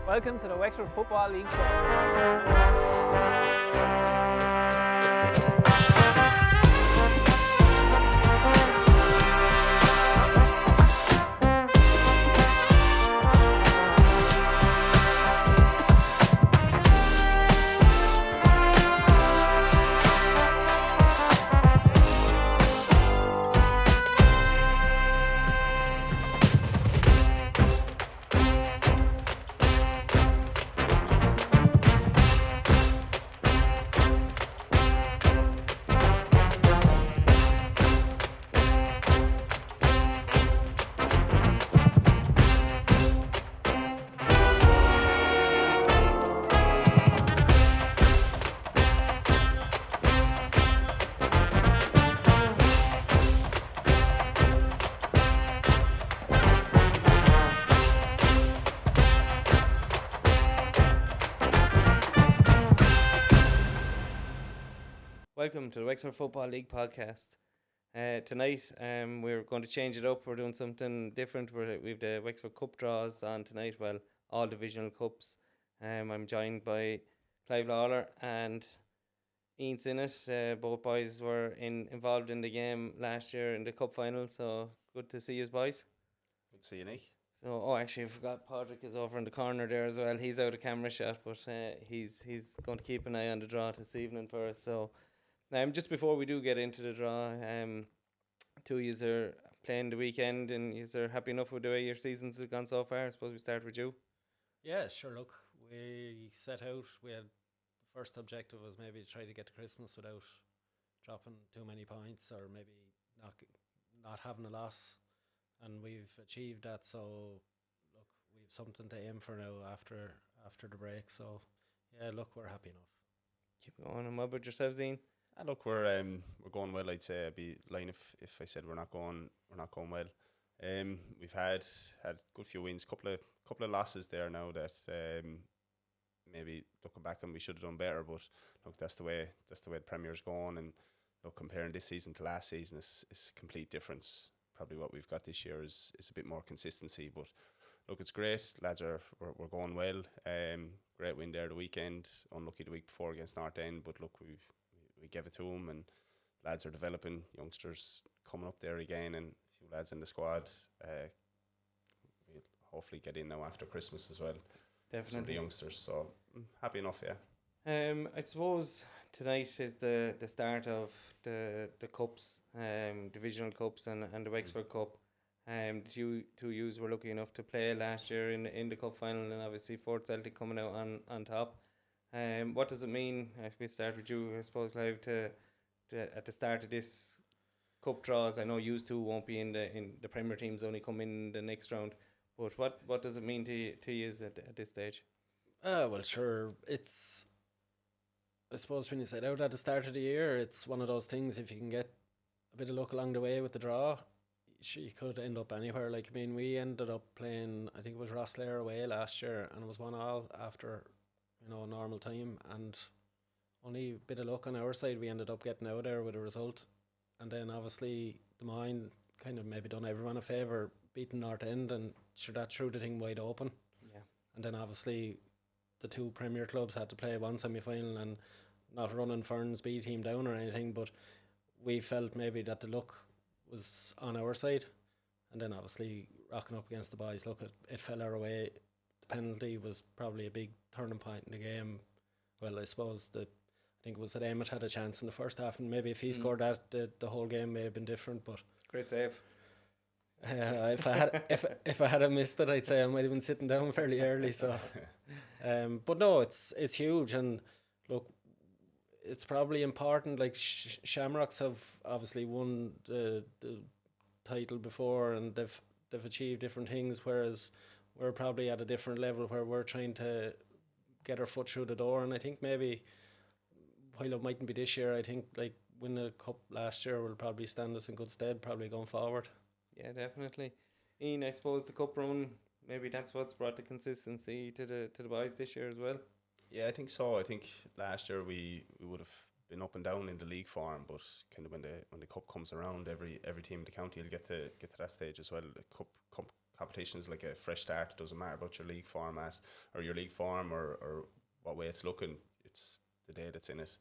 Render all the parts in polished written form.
Welcome to the Wexford Football League Show. Welcome to the Wexford Football League podcast. Tonight, we're going to change it up. We're doing something different. We've the Wexford Cup draws on tonight. Well, all divisional cups. I'm joined by Clive Lawler and Ian Sinnott. Both boys were involved in the game last year in the cup final. So good to see you boys. Good to see you, Nick. So, actually, I forgot Patrick is over in the corner there as well. He's out of camera shot, but he's going to keep an eye on the draw this evening for us. So. Just before we do get into the draw, two of you are playing the weekend, and you are happy enough with the way your seasons have gone so far. I suppose we start with you. Yeah, sure. Look, we set out. We had the first objective was maybe to try to get to Christmas without dropping too many points, or maybe not having a loss, and we've achieved that. So, look, we've something to aim for now after the break. So, yeah, look, we're happy enough. Keep going. And what about yourselves, Ian? Look, we're going well. I'd say I'd be lying if I said we're not going well. We've had a good few wins, couple of losses there now that maybe looking back and we should have done better. But look, that's the way the Premier's going. And look, comparing this season to last season is a complete difference. Probably what we've got this year is a bit more consistency. But look, it's great. Lads we're going well. Great win there the weekend. Unlucky the week before against North End, but look, we gave it to them, and lads are developing. Youngsters coming up there again, and a few lads in the squad. We'll hopefully get in now after Christmas as well. Definitely. Some of the youngsters, so happy enough, yeah. I suppose tonight is the start of the cups, divisional cups and the Wexford Cup. The two yous were lucky enough to play last year in the cup final, and obviously Fort Celtic coming out on top. What does it mean? If we start with you, I suppose, Clive, to at the start of this cup draws. I know you two won't be in the Premier teams, only come in the next round. But what does it mean to you at this stage? Well, sure. It's, I suppose, when you set out at the start of the year, it's one of those things. If you can get a bit of luck along the way with the draw, you could end up anywhere. Like, I mean, we ended up playing, I think it was Rosslare away last year, and it was 1-1 after normal time, and only a bit of luck on our side, we ended up getting out there with a result. And then obviously the mine kind of maybe done everyone a favour, beating North End, and sure, that threw the thing wide open. Yeah. And then obviously the two Premier clubs had to play one semi-final, and not running Ferns B team down or anything, but we felt maybe that the luck was on our side. And then obviously rocking up against the boys, look, it fell our way. Penalty was probably a big turning point in the game. Well, I suppose I think it was that Emmett had a chance in the first half, and maybe if he scored that, the whole game may have been different. But great save. If I had missed it, I'd say I might have been sitting down fairly early. So, but no, it's huge, and look, it's probably important. Like Shamrocks have obviously won the title before, and they've achieved different things, whereas we're probably at a different level where we're trying to get our foot through the door. And I think maybe, while it mightn't be this year, I think like winning a cup last year will probably stand us in good stead, probably going forward. Yeah, definitely. Ian, I suppose the cup run, maybe that's what's brought the consistency to the boys this year as well. Yeah, I think so. I think last year we would have been up and down in the league form, but kind of when the cup comes around, every team in the county will get to that stage as well. The cup competition is like a fresh start. It doesn't matter about your league format or your league form or what way it's looking. It's the day that's in it.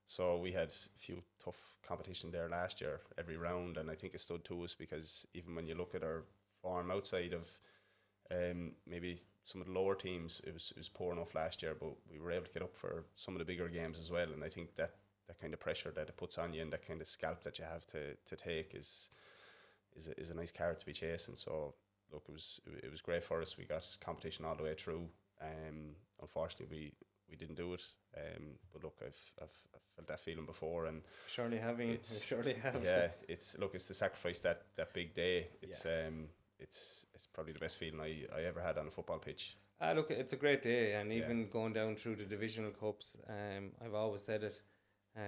So we had a few tough competition there last year, every round, and I think it stood to us because even when you look at our form outside of maybe some of the lower teams, it was poor enough last year, but we were able to get up for some of the bigger games as well. And I think that kind of pressure that it puts on you and that kind of scalp that you have to take is a nice carrot to be chasing. So look, it was great for us. We got competition all the way through. Unfortunately, we didn't do it. But look, I've felt that feeling before, and Surely having it. Surely have. yeah. It's the sacrifice that big day. It's probably the best feeling I ever had on a football pitch. Look, it's a great day, and even going down through the divisional cups, I've always said it.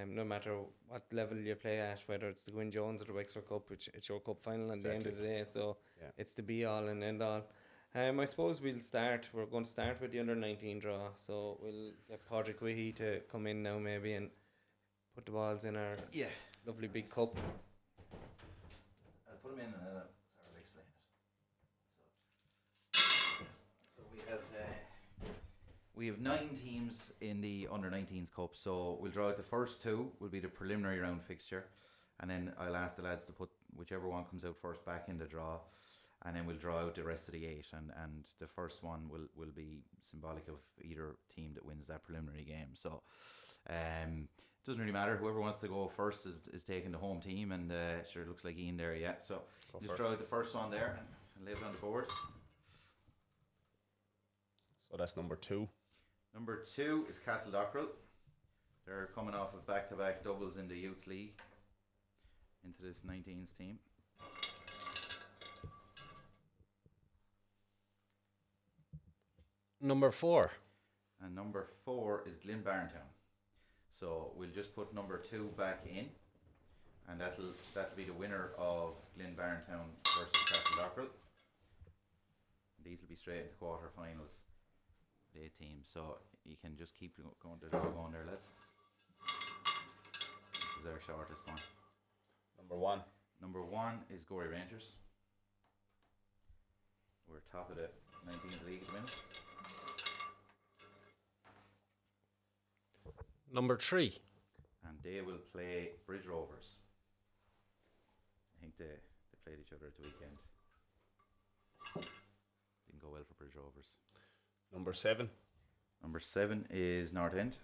No matter what level you play at, whether it's the Gwyn Jones or the Wexford Cup, it's your cup final at the end of the day. So it's the be all and end all. I suppose we're going to start with the under 19 draw. So we'll get Padraig Whitty to come in now maybe and put the balls in our lovely big cup. I'll put them in and I'll explain it. So we have 9 teams in the under 19s cup. So we'll draw out the first 2 will be the preliminary round fixture, and then I'll ask the lads to put whichever one comes out first back in the draw. And then we'll draw out the rest of the 8, and the first one will be symbolic of either team that wins that preliminary game. So it doesn't really matter. Whoever wants to go first is taking the home team, and sure, it looks like Ian there, yeah. So just draw out the first one there and lay it on the board. So that's number 2. Number 2 is Castledockrell. They're coming off of back-to-back doubles in the Youth League into this 19s team. Number 4. And number 4 is Glenbarntown. So we'll just put number 2 back in, and that'll be the winner of Glenbarntown versus Castledockrell. These will be straight into quarterfinals. The 8 teams. So you can just keep going the draw going there, lads. This is our shortest one. Number 1. Number 1 is Gorey Rangers. We're top of the 19s league at the minute. Number 3. And they will play Bridge Rovers. I think they played each other at the weekend. Didn't go well for Bridge Rovers. Number 7. Number 7 is North End,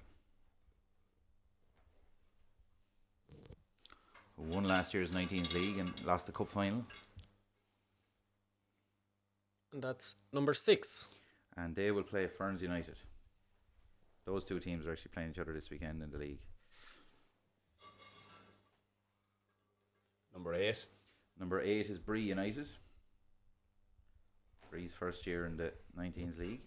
who won last year's 19s league and lost the cup final. And that's number 6. And they will play Ferns United. Those 2 teams are actually playing each other this weekend in the league. Number 8. Number 8 is Bree United. Bree's first year in the 19s league.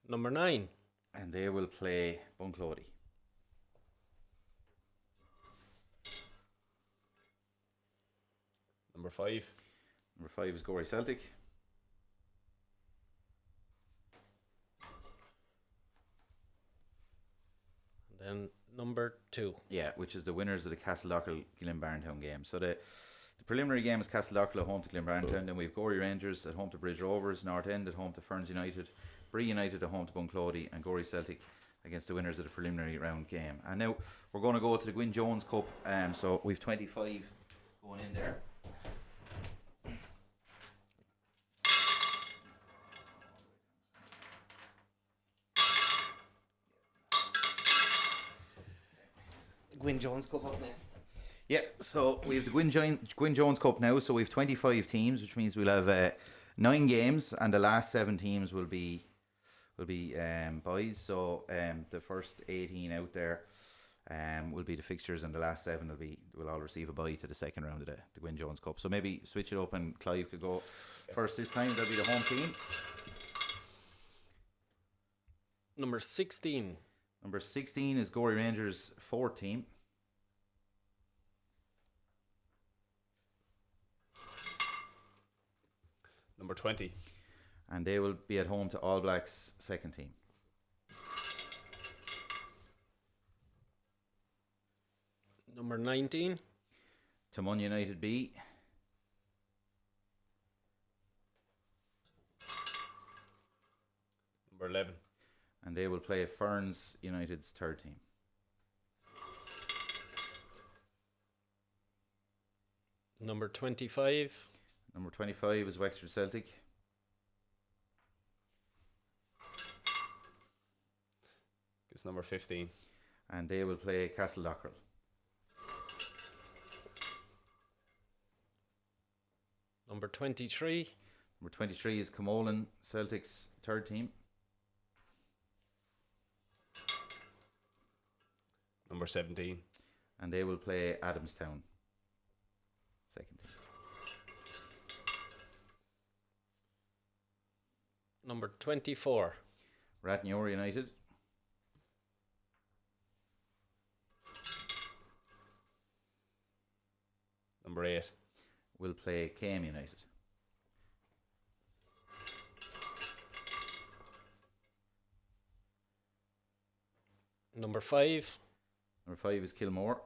Number 9. And they will play Bunclody. Number 5. Number 5 is Gorey Celtic. And then number 2. Yeah, which is the winners of the Castledockrell Glenbarntown game. So the preliminary game is Castledockrell at home to Glenbarntown. Then we have Gorey Rangers at home to Bridge Rovers, North End at home to Ferns United, Bree United at home to Bunclody, and Gorey Celtic against the winners of the preliminary round game. And now we're going to go to the Gwyn Jones Cup. So we've 25 going in there. Gwyn Jones Cup up next. Yeah, so we have the Gwyn Jones Cup now. So we have 25 teams, which means we'll have 9 games, and the last 7 teams will be boys. So the first 18 out there will be the fixtures, and the last 7 will all receive a bye to the second round of the Gwyn Jones Cup. So maybe switch it up, and Clive could go first this time. That'll be the home team. Number 16. Number 16 is Gorey Rangers' 4th team. Number 20. And they will be at home to All Blacks' 2nd team. Number 19. Timon United B. Number 11. And they will play Ferns United's third team. Number 25. Number 25 is Wexford Celtic. It's number 15. And they will play Castle Dockrell. Number 23. Number 23 is Camolan Celtic's third team. Number 17. And they will play Adamstown. Second team. Number 24. Ratneor United. Number 8. Will play KM United. Number 5. Number 5 is Kilmore,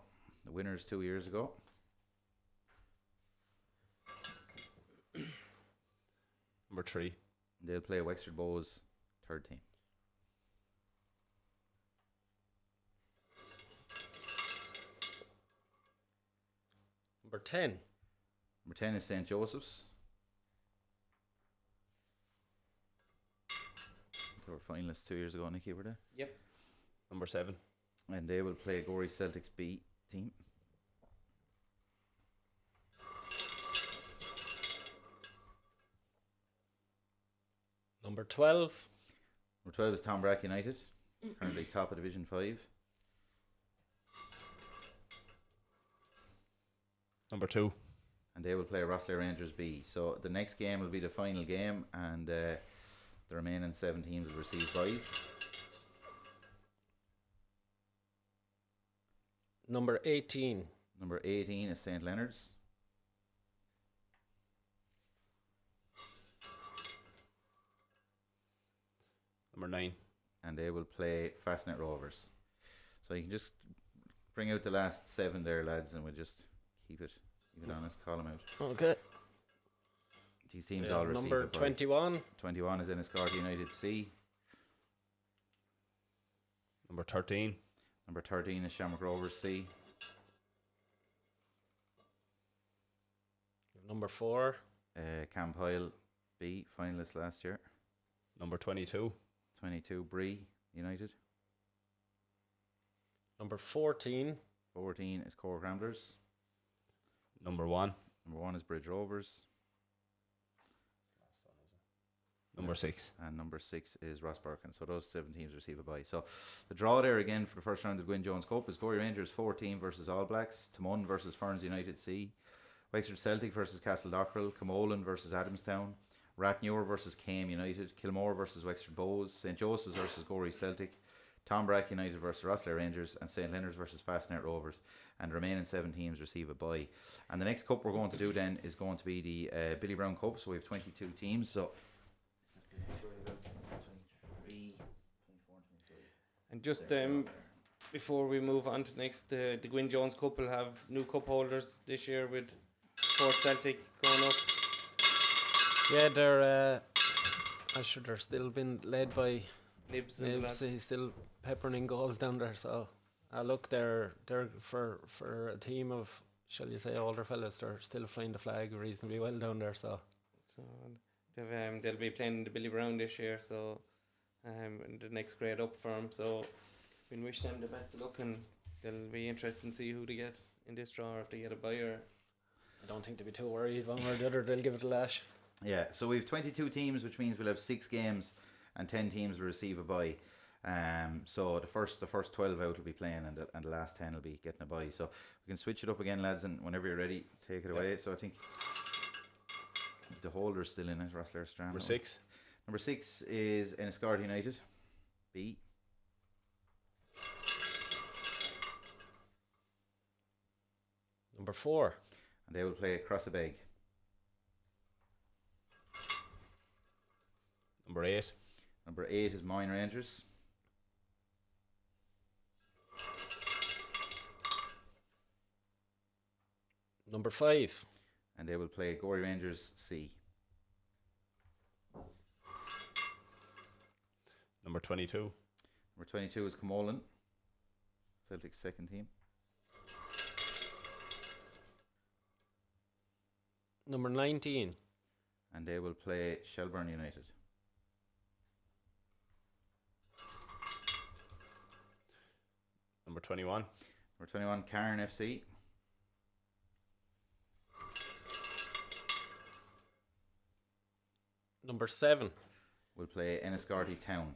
the winners 2 years ago. Number 3. They'll play Wexford Bows third team. Number 10. Number 10 is St. Joseph's. They were finalists 2 years ago, Nicky, were they? Yep. Number 7. And they will play Gorey Celtic's B team. Number 12. Number 12 is Tombrack United, currently top of Division 5. Number 2. And they will play Rossley Rangers B. So the next game will be the final game, and the remaining 7 teams will receive buys. Number 18. Number 18 is St. Leonard's. Number 9. And they will play Fastnet Rovers. So you can just bring out the last 7 there, lads, and we'll just keep it honest, call them out. Okay. These teams all receive Number a bye. 21. 21 is Enniscorthy United C. Number 13. Number 13 is Shamrock Rovers C. Number 4. Camp Hoyle B, finalists last year. Number 22. 22 Bree United. Number 14. 14 is Cork Ramblers. Number 1. Number 1 is Bridge Rovers. Number 6. And number 6 is Ross Birkin. So those 7 teams receive a bye. So the draw there again for the first round of the Gwyn Jones Cup is Gorey Rangers 14 versus All Blacks, Timon versus Ferns United C, Wexford Celtic versus Castle Dockrell, Camolan versus Adamstown, Ratneor versus KM United, Kilmore versus Wexford Bows, St. Joseph's versus Gorey Celtic, Tombrack United versus Rossley Rangers, and St. Leonard's versus Fastnet Rovers. And the remaining 7 teams receive a bye. And the next cup we're going to do then is going to be the Billy Browne Cup. So we have 22 teams. So And just before we move on to next, the Gwyn Jones Cup will have new cup holders this year with Fort Celtic going up. Yeah, they're they're still been led by Nibs and Nibs. lads. He's still peppering in goals down there. So look, they're for a team of, shall you say, older fellas, they're still flying the flag reasonably well down there. So They'll be playing the Billy Browne this year, so in the next grade up for them. So we wish them the best of luck, and they'll be interested to see who they get in this draw, or if they get a buyer. I don't think they'll be too worried. One way or the other, they'll give it a lash. yeah, so we have 22 teams, which means we'll have 6 games and 10 teams will receive a bye. So the first 12 out will be playing, and the last 10 will be getting a bye. So we can switch it up again, lads, and whenever you're ready, take it away. So I think the holder's still in it, Rossley Strand. Number 6. Number 6 is Enniscorthy United B. Number 4. And they will play Crossabeg. Number 8. Number 8 is Moyne Rangers. Number 5. And they will play Gorey Rangers C. Number 22. Number 22 is Camolan, Celtic's second team. Number 19. And they will play Shelburne United. Number 21. Number 21, Cairn FC. Number 7. Will play Enniscorthy Town.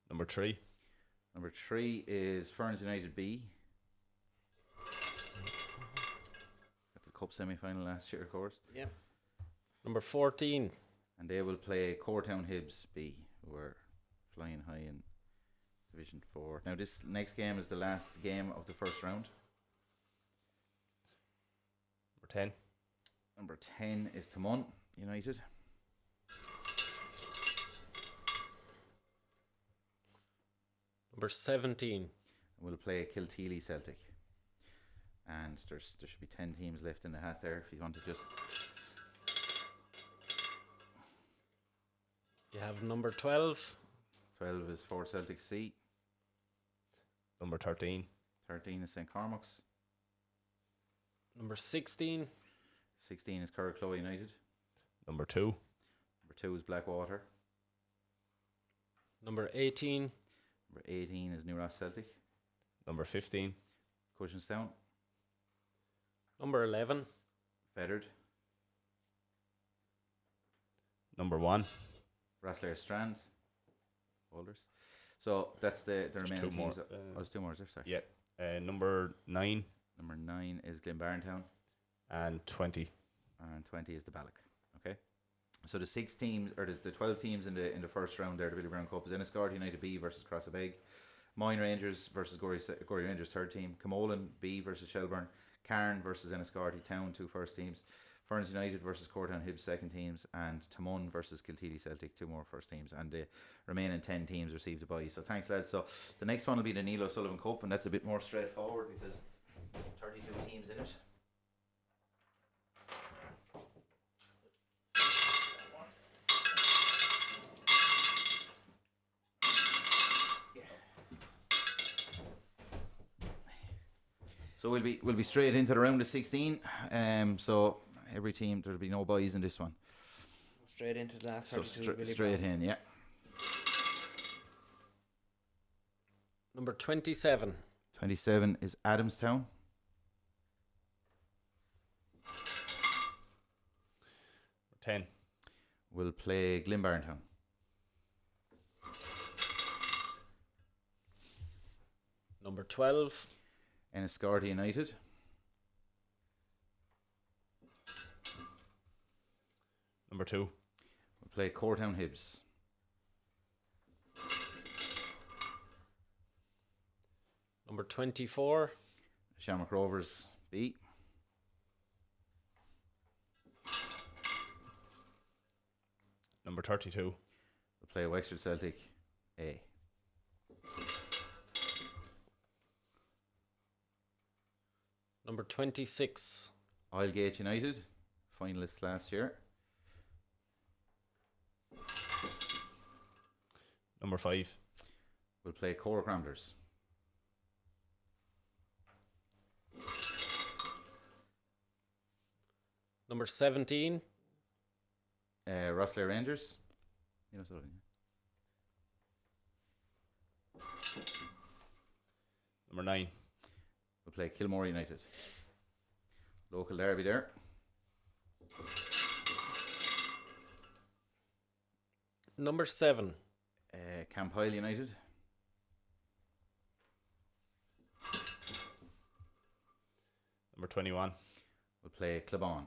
Number 3. Number 3 is Ferns United B. At the Cup semi-final last year, of course. Yeah. Number 14. And they will play Coretown Hibs B, who are flying high in Division 4. Now, this next game is the last game of the first round. Number 10. Number 10 is Timon United. Number 17. We'll play Kilteely Celtic. And there should be 10 teams left in the hat there if you want to just... You have number 12. 12 is Fort Celtic C. Number 13. 13 is St. Cormac's. Number 16. 16 is Curracloe United. Number 2. Number 2 is Blackwater. Number 18. Number 18 is New Ross Celtic. Number 15. Cushinstown. Number 11. Feathered. Number 1. Rasslair Strand. Boulders. So that's the remaining two teams. more. There's 2 more, is there? Sorry. Yeah. Number 9 Number 9 is Glenbarntown. and 20. And 20 is the Balloch. Okay. So the 6 teams, or the 12 teams in the first round there, the Billy Brown Cup, is Enniscorthy United B versus Crossabeg, Moyne Rangers versus Gorey Rangers third team, Camolan B versus Shelburne, Cairn versus Enniscorthy Town, 2 first teams, Ferns United versus Coretown Hibs second teams, and Timon versus Kilteely Celtic, 2 more first teams, and the remaining 10 teams received a bye. So thanks, lads. So the next one will be the Neil O'Sullivan Cup, and that's a bit more straightforward because 32 teams in it. So we'll be straight into the round of 16. So every team, there'll be no buys in this one. Straight into the last So 32. straight in, yeah. Number 27. 27 is Adamstown. Number 10. We'll play Glenbarntown. Number 12. Enniscorthy United. Number 2. We'll play Coretown Hibs. Number 24. Shamrock Rovers B. Number 32. We'll play Wexford Celtic A. Number 26. Islegate United, finalists last year. Number 5. We'll play Cork Ramblers. Number 17. Rosslare Rangers. You know, Number 9. we'll play Kilmore United. Local derby there. Number 7. Campile United. Number 21. We'll play Clabon.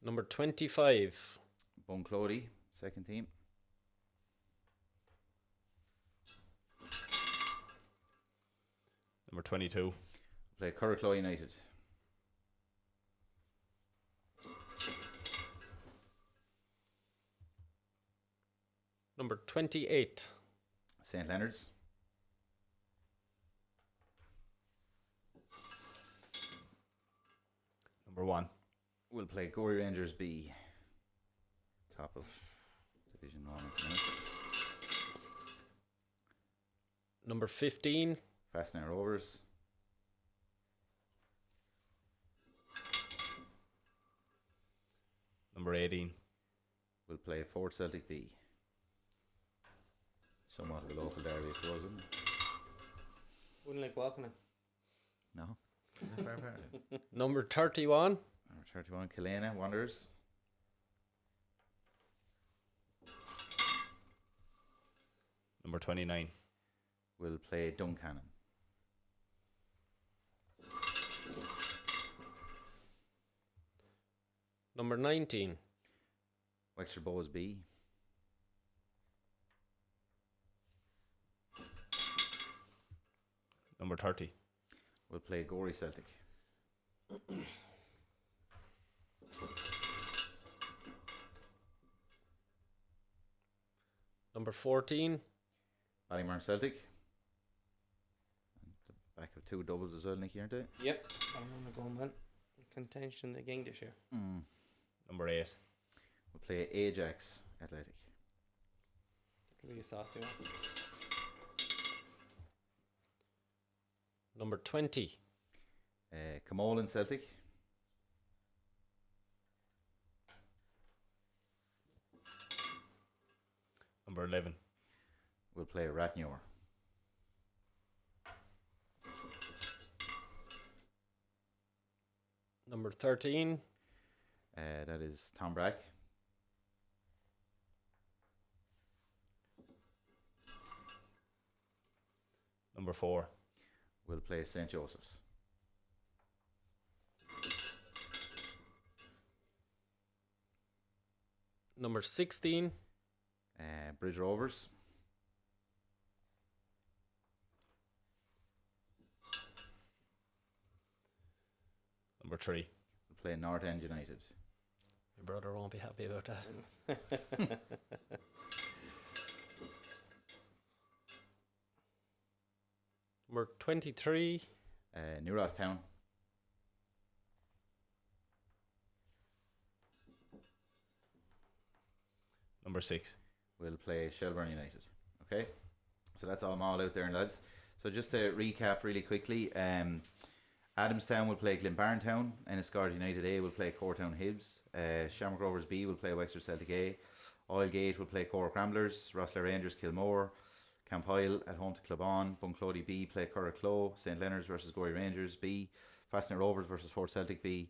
Number 25. Bunclody, second team. Number 22. We'll play Curracloe United. Number 28. St Leonard's. Number 1. We'll play Gorey Rangers B. Top of Division 1 at the minute. Number 15. Fastnair Rovers. Number 18. We'll play Fort Celtic B. Somewhat of a local derby, I suppose, wouldn't it? Wouldn't like walking it. No. Is that fair, fair? Number 31. Number 31, Kilkenny Wanderers. Number 29. We'll play Duncannon. Number 19. Wexford Bows B. Number 30. We'll play Gorey Celtic. Number 14. Ballymurn Celtic. And the back of 2 doubles as well, Nicky, aren't they? Yep. I'm gonna go on that. Contention again this year. Number 8. We'll play Ajax Athletic. It'll be a saucy one. Number 20. Camolan Celtic. Number 11. We'll play Ratnure. Number 13. That is Tom Brack. Number 4. We'll play St. Joseph's. Number 16. Bridge Rovers. Number 3. We'll play North End United. Your brother won't be happy about that. Number 23. New Ross Town. Number 6. We'll play Shelburne United. Okay, so that's all out there, lads. So just to recap really quickly, Adamstown will play Glenbarntown, Enniscorthy United A will play Cortown Hibs, Shamrock Rovers B will play Wexford Celtic A, Oilgate will play Cork Ramblers, Rosslare Rangers Kilmore, Campoyle at home to Clubon, Bunclody B play Curracloe, St Leonard's versus Gorey Rangers B, Fastnair Rovers versus Fort Celtic B,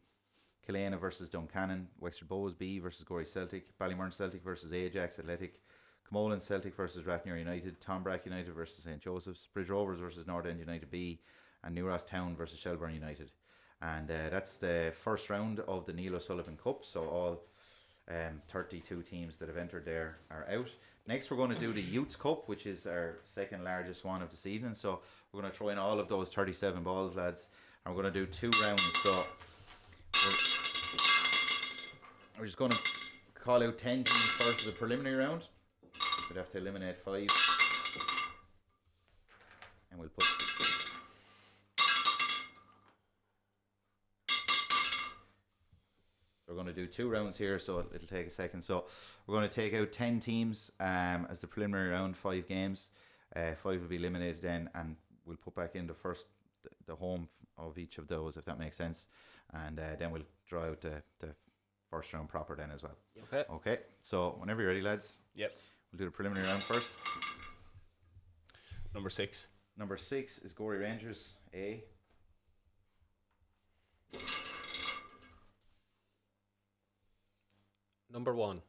Kilkenny versus Duncannon, Wexford Bows B versus Gorey Celtic, Ballymurn Celtic versus Ajax Athletic, Camolan Celtic versus Ratnure United, Tom Brack United versus St Joseph's, Bridge Rovers versus North End United B, and New Ross Town versus Shelburne United. And that's the first round of the Neil O'Sullivan Cup. So all 32 teams that have entered there are out. Next, we're going to do the Youths Cup, which is our second largest one of this evening. So we're going to throw in all of those 37 balls, lads. And we're going to do 2 rounds. So we're just going to call out 10 teams first as a preliminary round. We'd have to eliminate 5. And we'll put... We're going to do 2 rounds here, so it'll take a second. So we're going to take out 10 teams as the preliminary round, 5 games. 5 will be eliminated then, and we'll put back in the home of each of those, if that makes sense. And then we'll draw out the first round proper then as well. Okay. Okay, so whenever you're ready, lads. Yep. We'll do the preliminary round first. Number 6. Number 6 is Gorey Rangers A. Number 1.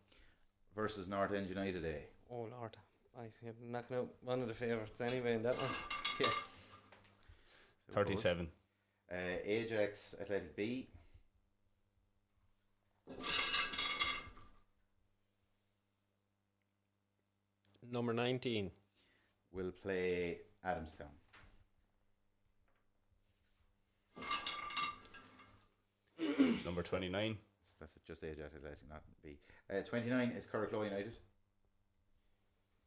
Versus North End United A. Oh Lord, I see. I'm knocking out one of the favourites anyway in that one. Yeah. 37. Ajax Athletic B. Number 19. We'll play Adamstown. Number 29. That's just Ajax Athletic, not B. 29 is Curracloe United.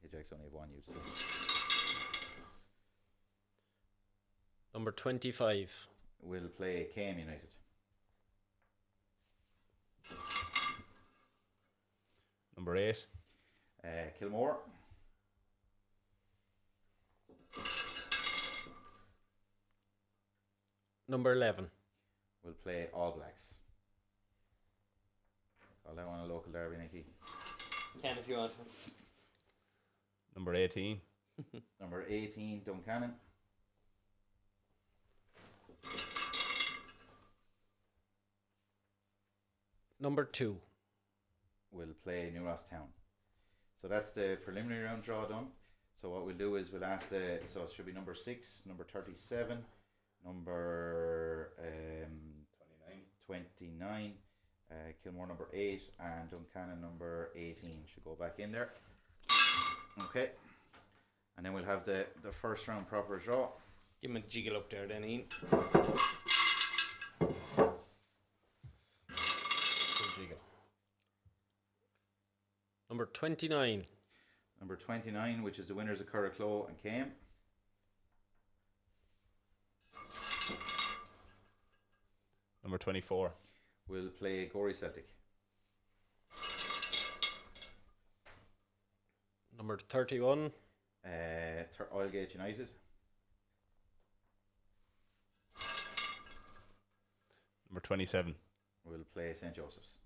Ajax only have one youth. So. Number 25. We'll play KM United. Number 8. Kilmore. Number 11. We'll play All Blacks. Call that one a local derby, Nicky. Can if you want. Number 18. Number 18, Duncannon. Number 2. We'll play New Ross Town. So that's the preliminary round draw done. So what we'll do is we'll ask so it should be number 6, number 37, number 29, Kilmore number 8, and Duncannon number 18 should go back in there. Okay. And then we'll have the first round proper draw. Give him a jiggle up there then, Ian. Number 29. Number 29, which is the winners of Curracloe and Came. Number 24. We'll play Gorey Celtic. Number 31. Oilgate United. Number 27. We'll play St. Joseph's.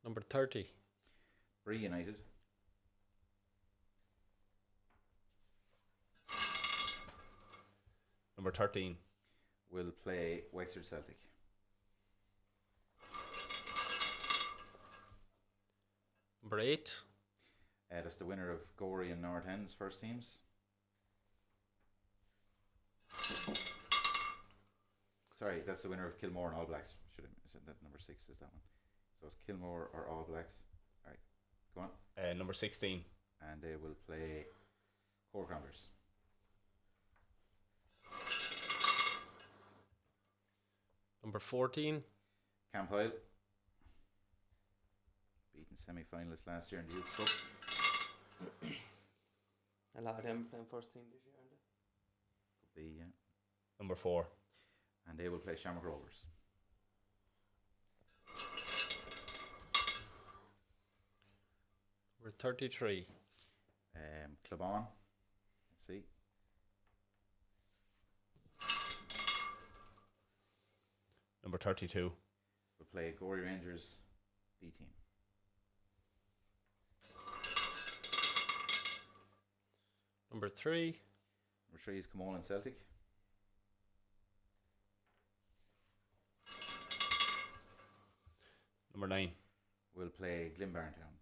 Number 30. Bree United. Number 13. We'll play Wexford Celtic. Number 8. That's the winner of Gorey and North End's first teams. Sorry, that's the winner of Kilmore and All Blacks. Should have said that number 6 is that one. So it's Kilmore or All Blacks. All right, go on. Number 16. And they will play Cork Rounders. Number 14. Camphile. Beaten semi-finalists last year in the Youth Cup. A lot of them playing first team this year, aren't they? Could be, yeah. Number 4. And they will play Shamrock Rovers. Number 33. Clabon FC. Number 32. We'll play Gorey Rangers B team. Number 3. Number 3 is Camolan Celtic. Number 9. We'll play Glenbarn Town.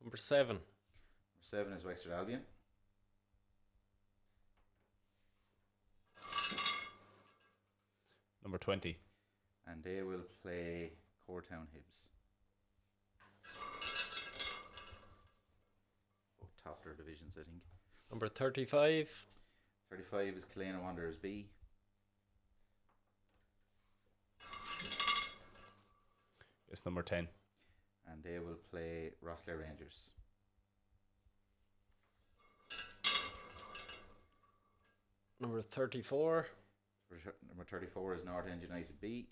Number 7. Number 7 is Wexford Albion. Number 20. And they will play Coretown Hibs. Both top their divisions, I think. Number 35. 35 is Killeen Wanderers B. It's number 10. And they will play Rosslare Rangers. Number 34. Number 34 is North End United B.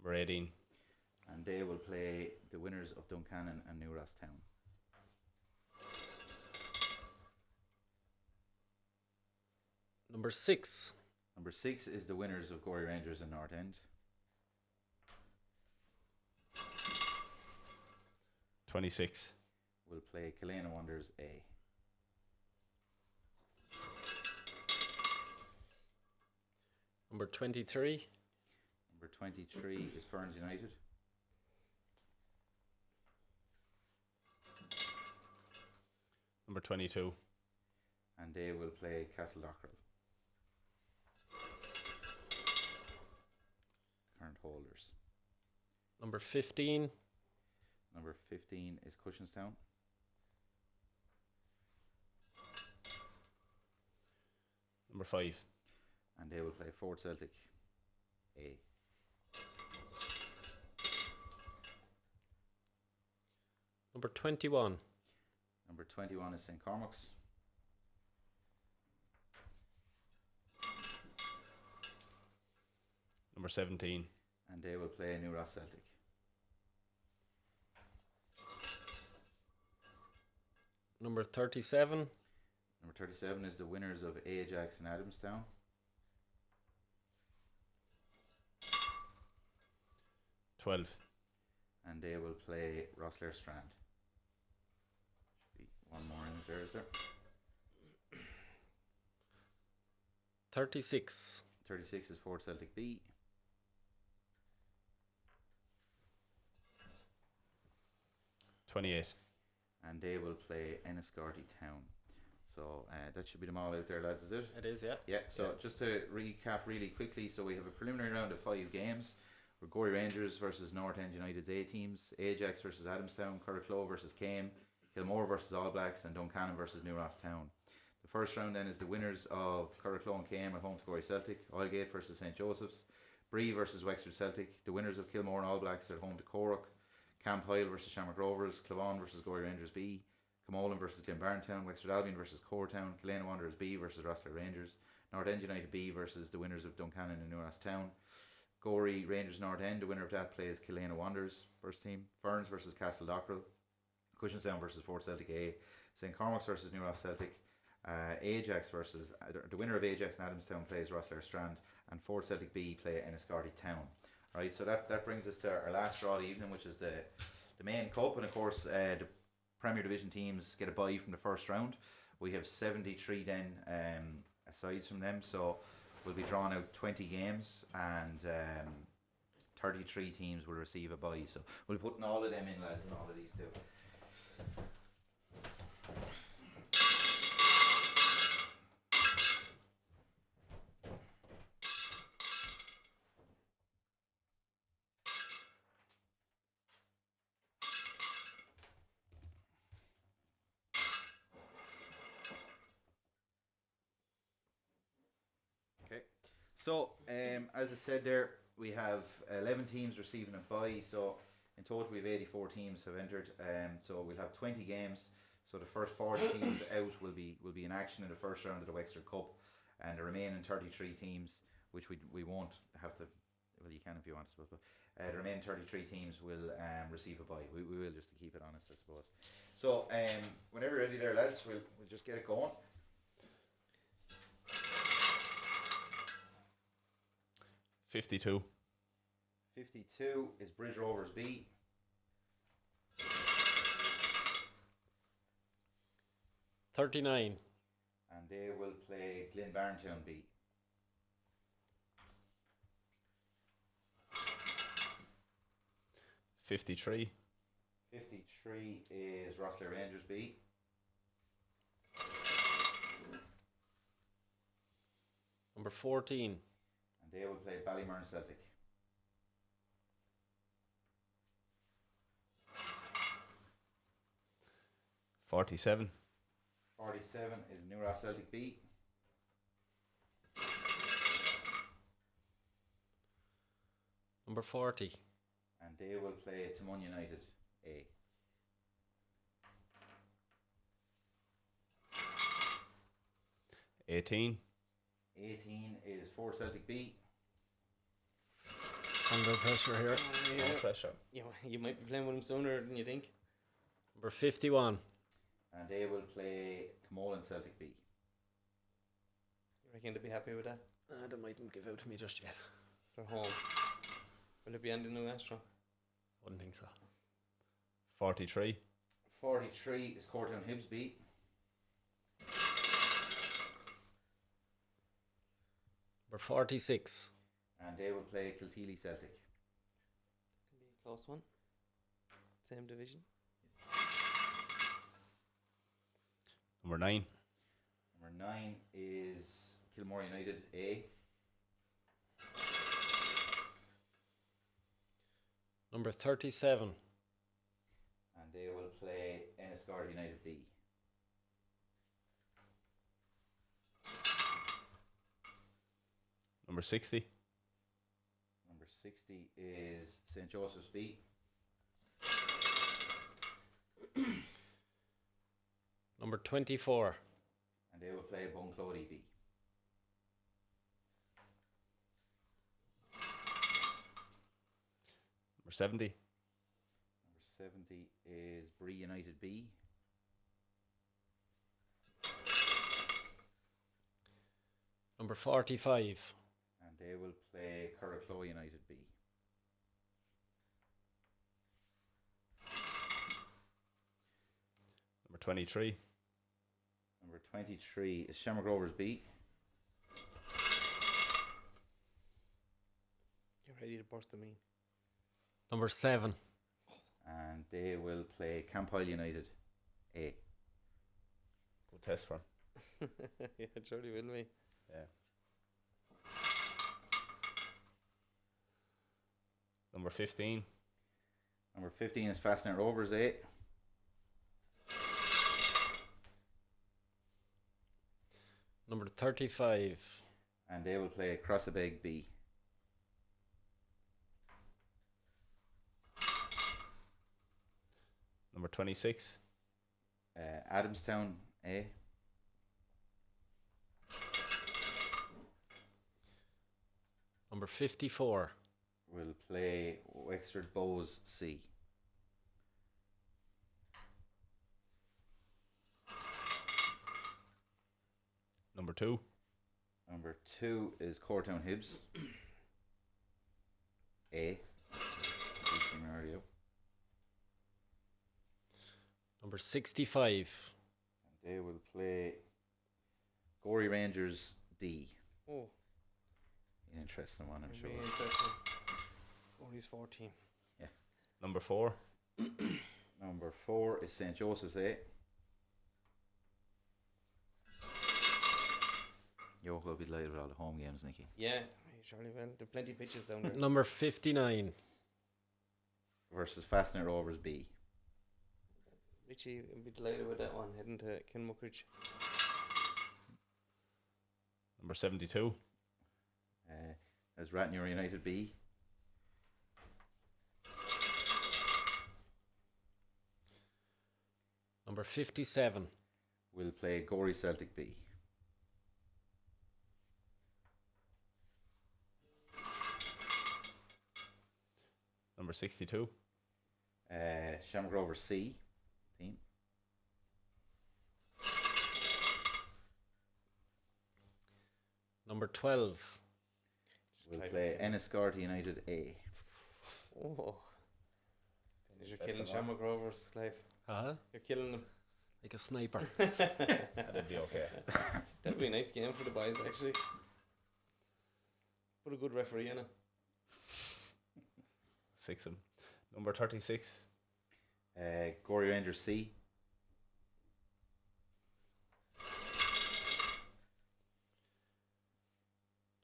Number 18. And they will play the winners of Duncannon and New Ross Town. Number 6. Number 6 is the winners of Gorey Rangers and North End. 26. We'll play Killeen Wanderers A. Number 23. Number 23 is Ferns United. Number 22. And they will play Castle Dockrell. Current holders. Number 15. Number 15 is Cushinstown. Number 5. And they will play Fort Celtic A. Number 21. Number 21 is St. Cormac's. Number 17. And they will play New Ross Celtic. Number 37. Number 37 is the winners of Ajax and Adamstown. $12. And they will play Rosslare Strand. Should be one more in there, is there? 36. 36 is Fort Celtic B. $28. And they will play Enniscorthy Town. So that should be them all out there, lads, is it? It is, yeah. Yeah, so just to recap really quickly, so we have a preliminary round of 5 games. We're Gorey Rangers versus North End United's A teams, Ajax versus Adamstown, Curracloe versus Came, Kilmore versus All Blacks, and Duncannon versus New Ross Town. The first round then is the winners of Curracloe and Came at home to Gorey Celtic, Oilgate versus St. Joseph's, Bree versus Wexford Celtic, the winners of Kilmore and All Blacks at home to Cork, Camp Hoyle versus Shamrock Rovers, Clavon versus Gorey Rangers B, Camolan versus Glenbarntown, Wexford Albion versus Coretown, Killeen Wanderers B versus Rossler Rangers, North End United B versus the winners of Duncannon and New Ross Town, Gorey Rangers North End, the winner of that plays Killeen Wanderers first team, Ferns versus Castle Dockrell, Cushenstown versus Fort Celtic A, St. Cormac's versus New Ross Celtic, Ajax versus the winner of Ajax and Adamstown plays Rosslare Strand, and Fort Celtic B play Enniscorthy Town. Right, so that brings us to our last draw of the evening, which is the main cup, and of course the Premier Division teams get a bye from the first round. We have 73 then asides from them, so we'll be drawing out 20 games, and 33 teams will receive a bye. So we'll be putting all of them in, lads, and all of these too. Okay, so as I said there, we have 11 teams receiving a bye, so in total we have 84 teams have entered, so we'll have 20 games, so the first 40 teams out will be in action in the first round of the Wexford Cup, and the remaining 33 teams, which we won't have to, well, you can if you want, I suppose, but the remaining 33 teams will receive a bye. We will, just to keep it honest, I suppose. So whenever you're ready there, lads, we'll just get it going. $52. 52 is Bridge Rovers B. $39. And they will play Glenbarntown B. $53. 53 is Rosslare Rangers B. Number 14. And they will play Ballymurn Celtic. $47. 47 is New Ross Celtic B. Number 40. And they will play Timon United A. $18. 18 is Fort Celtic B. Under pressure here. No pressure. You might be playing with them sooner than you think. Number 51. And they will play Camolan Celtic B. You reckon they'd be happy with that? They mightn't give out to me just yet. They're home. Will it be on the new Astro? Wouldn't think so. 43. 43 is Cortown Hibs B. Number 46. And they will play Kilteely Celtic. Can be a close one. Same division. Number 9. Number 9 is Kilmore United A. Number 37. And they will play Enniscorthy United B. Number 60. Number 60 is St. Joseph's B. Number 24. And they will play Bunclody B. Number 70. Number 70 is Bree United B. Number 45. And they will play Curracloe United B. Number 23. Number 23 is Shamrock Rovers B. You're ready to burst them in. Number 7. And they will play Campoil United A. Good test for him. Yeah, it surely will be. Yeah. Number 15. Number 15 is Fastnet Rovers A. Number 35. And they will play Crossabeg B. Number 26. Adamstown A. Number 54. Will play Wexford Bows C. Number 2. Number 2 is Cortown Hibs A. Team area. Number 65. And they will play Gorey Rangers D. Oh, An interesting one, I'm sure. very interesting. Oh, he's 14. Number 4. Number 4 is St. Joseph's A. York will be delighted with all the home games, Nicky. Yeah, he surely will. There are plenty of pitches down there. Number 59. Versus Fastnet Rovers B. Richie will be delighted with that one, heading to Kilmuckridge. Number 72. As Ratnure United B. Number 57. Will play Gorey Celtic B. Number 62. Shamrock Rovers C team. Number 12. Will Clive play is there. Enniscorthy United A. Oh. You're Best killing of all. Shamrock Rovers, Clive. Huh? You're killing them. Like a sniper. That'd be okay. That'd be a nice game for the boys, actually. Put a good referee in it. 6 of them. Number 36. Gorey Rangers C.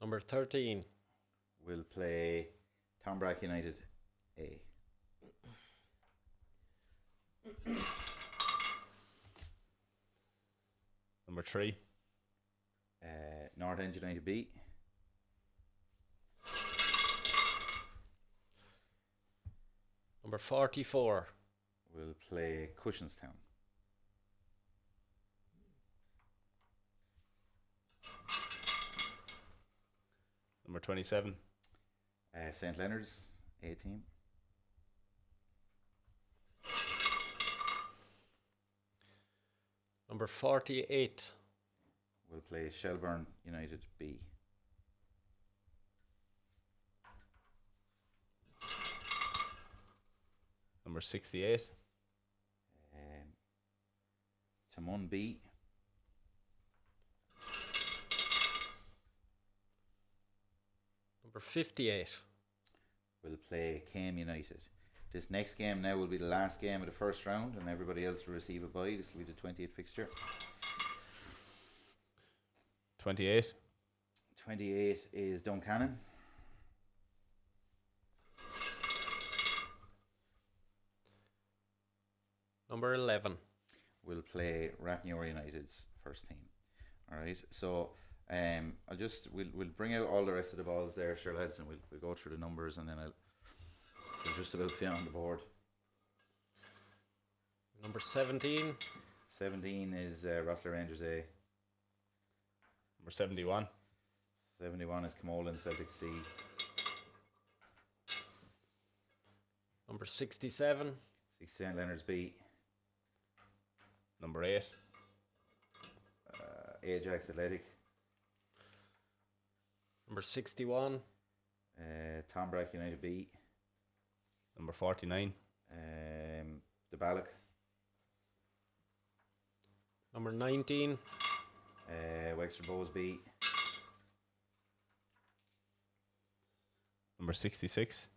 Number 13. Will play Tombrack United A. Number 3. North End United B. Number 44. Will play Cushinstown. Number 27. St. Leonard's A team. Number 48. Will play Shelburne United B. Number 68. Timon B. Number 58. Will play Came United. This next game now will be the last game of the first round, and everybody else will receive a bye. This will be the 28th fixture. 28. 28 is Duncannon. Number 11. Will play Ratnure United's first team. All right. So We'll bring out all the rest of the balls there, sure lads, and we'll go through the numbers, and then they'll just about fit on the board. Number 17. 17 is Rossler Rangers A. Number 71. 71 is Camolan Celtic C. Number 67. 67 Leonards B. Number 8. Ajax Athletic. Number 61. Tom Brack United B. Number 49. The Ballock. Number 19. Wexford Bows B. Number 66.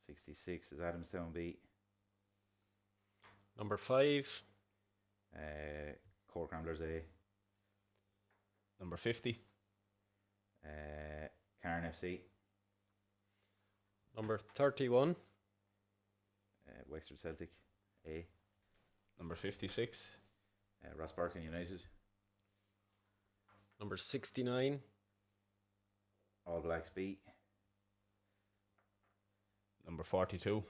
66 is Adamstown B. Number 5. Cork Ramblers A. Number 50. Cairn FC. Number 31. Wexford Celtic A. Number 56. Rossbarkin United. Number 69. All Blacks B. Number 42.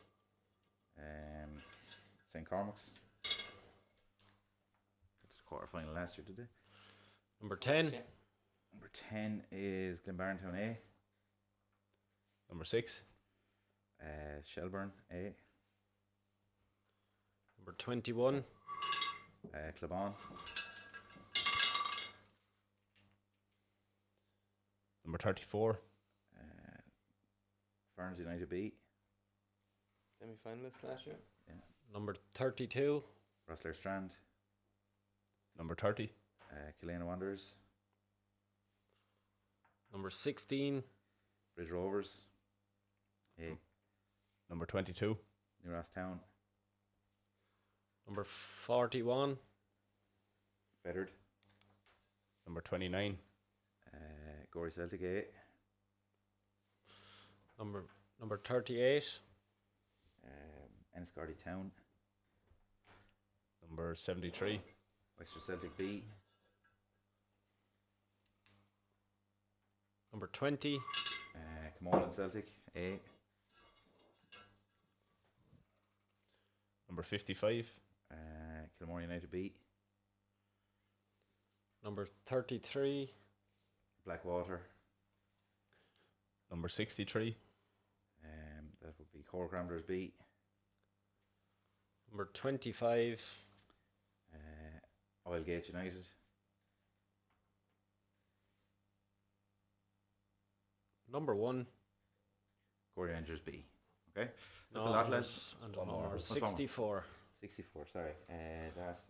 St. Cormac's. Got to the quarter final last year, did they? Number 10. Number 10 is Glenbarntown A. Number 6. Shelburne A. Number 21. Clabon. Number 34. Ferns United B. Semi-finalist last year. Number 32. Rosslare Strand. Number 30. Killena Wanderers. Number 16. Bridge Rovers A. Number 22. New Ross Town. Number 41. Bedard. Number 29. Gorey Celtic A. Number 38. Enniscorthy Town. Number 73. Wexford Celtic B. Number 20. Camolan Celtic A. Number 55. Kilmore United B. Number 33. Blackwater. Number 63. That would be Cork Ramblers B. Number 25. Oilgate United. Number 1. Gorey Rangers B. Okay, that's No, a lot, lads. And One more. number What's one more? 64. 64, sorry. That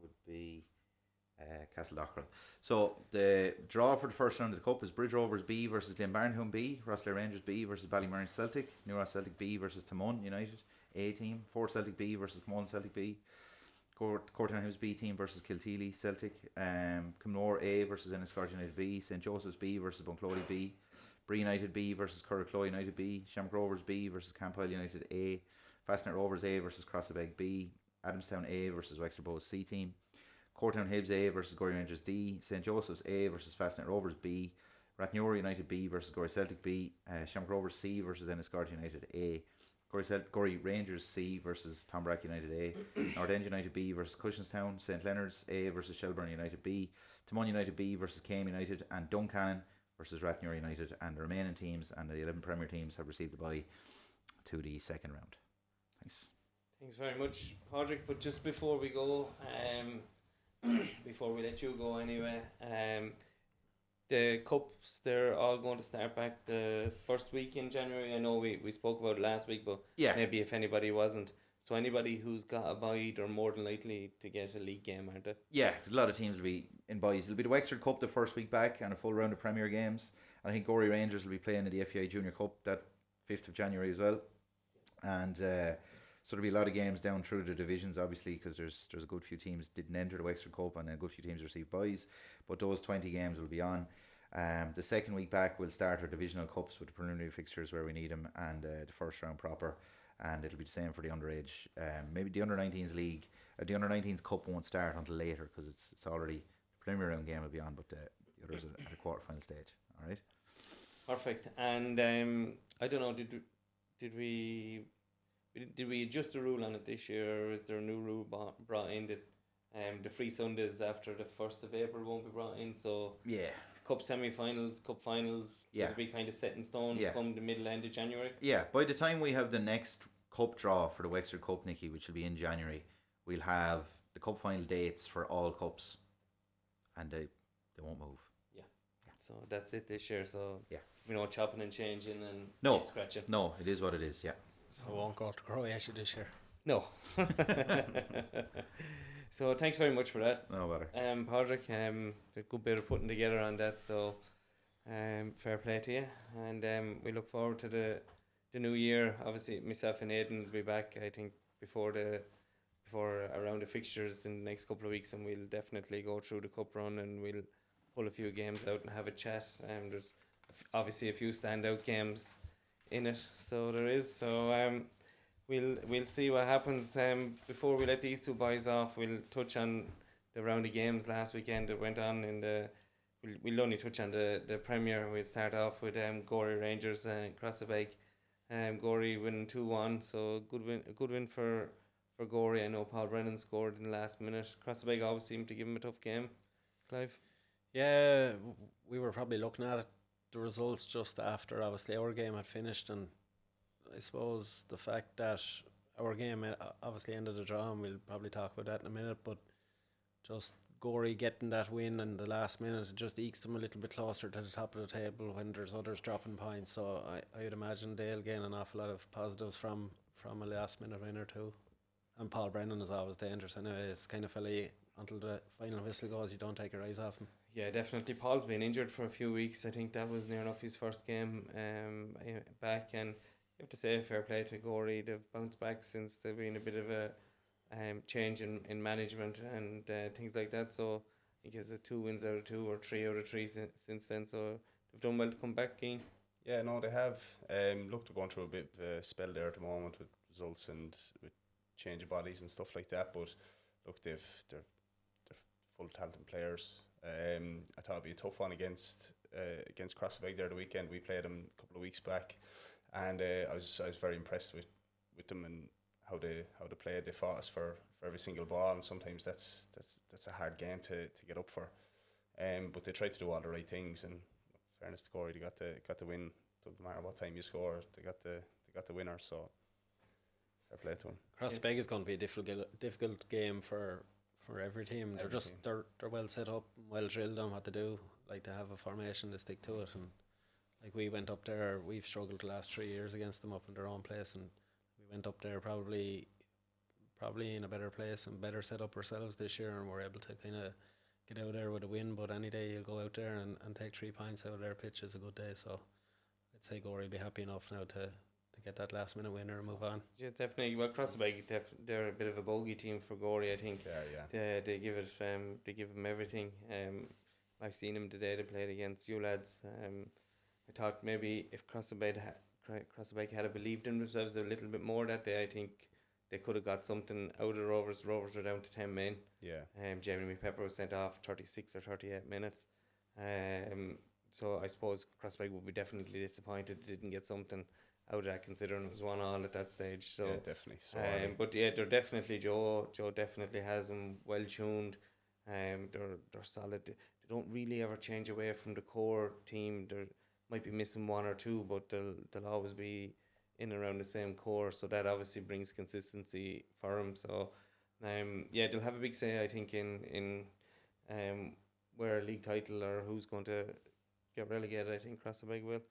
would be Castle Dockrell. So the draw for the first round of the Cup is Bridge Rovers B versus Glenbarntown B, Rossler Rangers B versus Ballymurray Celtic, New Ross Celtic B versus Timon United A team, Fort Celtic B versus Camolan Celtic B, Courtown House B team versus Kilteely Celtic, Cumnor A versus Enniscorthy United B, St Joseph's B versus Bunclody B, Bree United B versus Curracloy United B, Shamrock Rovers B versus Campbell United A, Fastnet Rovers A versus Crossabeg B, Adamstown A versus Wexford Bows C team, Courtown Hibs A versus Gorey Rangers D, St Joseph's A versus Fastnet Rovers B, Rathnure United B versus Gorey Celtic B, Shamrock Rovers C versus Enniscorthy United A, Gorey Rangers C versus Tom Brack United A, Nordend United B versus Cushinstown, St Leonard's A versus Shelburne United B, Timon United B versus Came United, and Duncannon versus Rathnure United. And the remaining teams and the 11 Premier teams have received a bye to the second round. Thanks. Thanks very much, Padraig. But just before we go, before we let you go anyway, the cups, they're all going to start back the first week in January. I know we spoke about it last week, but Yeah. maybe if anybody wasn't. So anybody who's got a bye, they're more than likely to get a league game, aren't they? Yeah, a lot of teams will be in buys. It'll be the Wexford Cup the first week back and a full round of Premier games. And I think Gorey Rangers will be playing in the FAI Junior Cup that 5th of January as well. And so there'll be a lot of games down through the divisions, obviously, because there's a good few teams didn't enter the Wexford Cup and a good few teams received buys. But those 20 games will be on. The second week back, we'll start our divisional cups with the preliminary fixtures where we need them, and the first round proper. And it'll be the same for the underage. Maybe the under-19s league, the under-19s cup won't start until later because it's already the preliminary round game will be on, but the The others at a quarter-final stage. All right. Perfect. And I don't know, did we adjust the rule on it this year, or is there a new rule brought in that the free Sundays after the 1st of April won't be brought in? So Yeah. cup semi-finals, cup finals, Yeah. will be kind of set in stone Yeah. come the middle end of January. Yeah. By the time we have the next cup draw for the Wexford Cup, Nicky, which will be in January, we'll have the cup final dates for all cups, and they won't move. So that's it this year. So Yeah. chopping and changing and No. scratching. No, it is what it is. Yeah. So I won't go to Croatia this year. No. So thanks very much for that. No bother. Padraig, a good bit of putting together on that, so fair play to you, and we look forward to the new year. Obviously myself and Aidan will be back, I think, before around the fixtures in the next couple of weeks, and we'll definitely go through the cup run and we'll pull a few games out and have a chat. There's obviously a few standout games in it, so there is, so we'll see what happens. Before we let these two boys off, we'll touch on the round of games last weekend that went on in the. We'll only touch on the Premier. We'll start off with Gorey Rangers and Crossabeg. Gorey winning 2-1, so a good win for Gorey. I know Paul Brennan scored in the last minute. Crossabeg always seemed to give him a tough game. Clive? Yeah, we were probably looking at the results just after obviously our game had finished, and I suppose the fact that our game obviously ended the draw, and we'll probably talk about that in a minute, but just Gorey getting that win in the last minute, it just ekes them a little bit closer to the top of the table when there's others dropping points. So I would imagine they'll gain an awful lot of positives from a last minute win or two. And Paul Brennan is always dangerous anyway. It's kind of fella until the final whistle goes, you don't take your eyes off him. Yeah, definitely. Paul's been injured for a few weeks. I think that was near enough his first game back, and you have to say fair play to Gorey. They've bounced back since there's been a bit of a change in management and things like that. So I think it's 2 wins out of 2 or 3 out of 3 since then. So they've done well to come back, Keane. Yeah, no, they have. Look, they're going through a bit of a spell there at the moment with results and with change of bodies and stuff like that. But look, they're full talented players. I thought it'd be a tough one against Crossabeg there the weekend. We played them a couple of weeks back, and I was very impressed with them and how they played. They fought us for every single ball, and sometimes that's a hard game to get up for. But they tried to do all the right things, and in fairness to Corey, they got the win. Doesn't matter what time you score, they got the winner. So fair play to them. Crossbeg is going to be a difficult game for every team. They're well set up, well drilled on what to do. Like, they have a formation, they stick to it, and like we went up there, we've struggled the last 3 years against them up in their own place, and we went up there probably in a better place and better set up ourselves this year, and we're able to kind of get out there with a win. But any day you'll go out there and take 3 points out of their pitch is a good day. So I'd say Gorey will be happy enough now to get that last minute winner and move on. Yeah, definitely. Well, Crossabeg, they're a bit of a bogey team for Gorey, I think. Yeah. They give it. They give them everything. I've seen them today. They played against you lads. I thought maybe if Crossabeg had believed in themselves a little bit more that day, I think they could have got something out of the Rovers. The Rovers were down to 10 men. Yeah. Jeremy Pepper was sent off 36 or 38 minutes. So I suppose Crossabeg would be definitely disappointed they didn't get something out of that, considering it was 1-1 at that stage. So yeah, definitely. So but yeah, they're definitely Joe definitely has them well tuned. They're solid. They don't really ever change away from the core team. They might be missing 1 or 2, but they'll always be in and around the same core. So that obviously brings consistency for them. So yeah, they'll have a big say, I think, in where a league title or who's going to get relegated. I think Crossabeg will.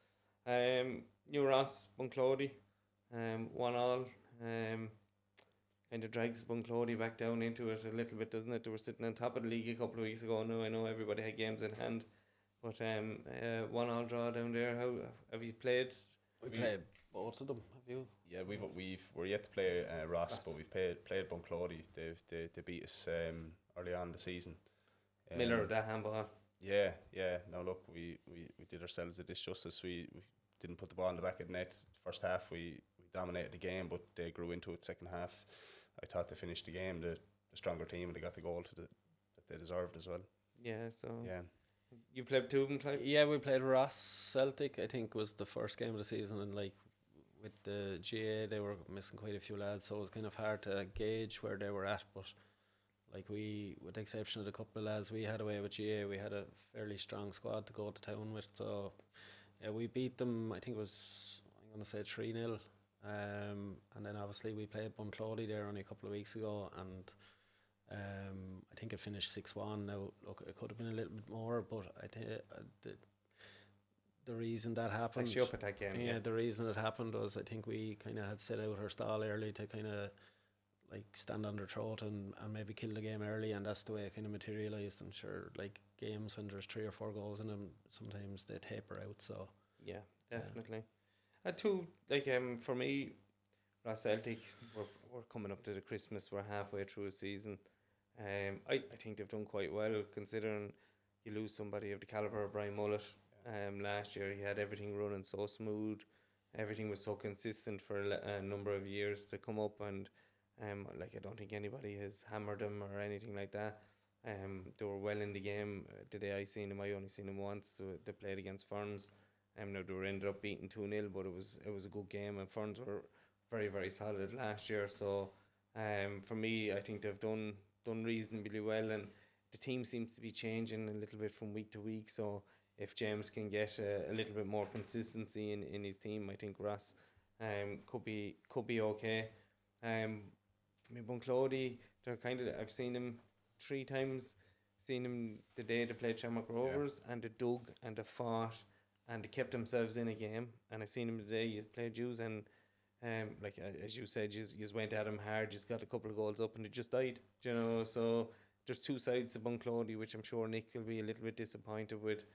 New Ross, Bunclody, 1-1. Kind of drags Bunclody back down into it a little bit, doesn't it? They were sitting on top of the league a couple of weeks ago. Now I know everybody had games in hand, but 1-1 draw down there. How have you played? We played both of them. Have you? Yeah, we're yet to play Ross, but we've played Bunclody. They beat us early on in the season. Miller, that handball. Yeah. Now look, we did ourselves a disjustice. We didn't put the ball in the back of the net. First half we dominated the game, but they grew into it second half. I thought they finished the game the stronger team, and they got the goal that they deserved as well. Yeah, so yeah. You played two of them, Clive? Yeah, we played Ross Celtic. I think was the first game of the season, and like with the GA, they were missing quite a few lads, so it was kind of hard to gauge where they were at. But like we, with the exception of the couple of lads we had away with GA, we had a fairly strong squad to go to town with. So yeah, we beat them. I think it was, I'm gonna say 3-0. And then obviously we played Bunclody there only a couple of weeks ago, and I think it finished 6-1. Now look, it could have been a little bit more, but I think the reason that happened, It's actually up at that game. yeah, the reason it happened was I think we kind of had set out our stall early to kind of like stand on their throat and maybe kill the game early, and that's the way it kind of materialised. And sure, like games when there's 3 or 4 goals in them, sometimes they taper out. So Yeah, definitely. Two, like for me, Ross Celtic, we're coming up to the Christmas. We're halfway through a season. I think they've done quite well considering you lose somebody of the caliber of Brian Mullet. Last year he had everything running so smooth, everything was so consistent for a number of years to come up, and like I don't think anybody has hammered them or anything like that. They were well in the game. The day I seen them, I only seen them once. They played against Ferns. Now they were ended up beating 2-0, but it was a good game, and Ferns were very, very solid last year. So for me, I think they've done reasonably well, and the team seems to be changing a little bit from week to week. So if James can get a little bit more consistency in his team, I think Ross could be okay. For me, Bunclody, they're kind of, I've seen them 3 times. Seen them the day they played Shamrock Rovers, and they dug and they fought and they kept themselves in a game. And I seen them the day you played Jews, and like as you said, you went at them hard, just got a couple of goals up, and they just died. You know, so there's 2 sides to Bunclody, which I'm sure Nick will be a little bit disappointed with.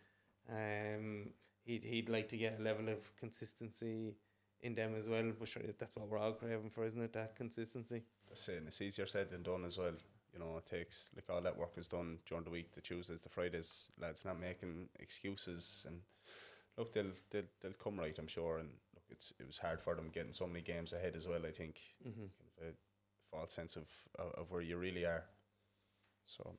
He'd like to get a level of consistency in them as well, but sure, that's what we're all craving for, isn't it? That consistency. That's it, and it's easier said than done as well. You know, it takes, like, all that work is done during the week, the Tuesdays, the Fridays. Lads not making excuses, and look, they'll come right, I'm sure. And look, it was hard for them getting so many games ahead as well. I think kind of a false sense of where you really are. So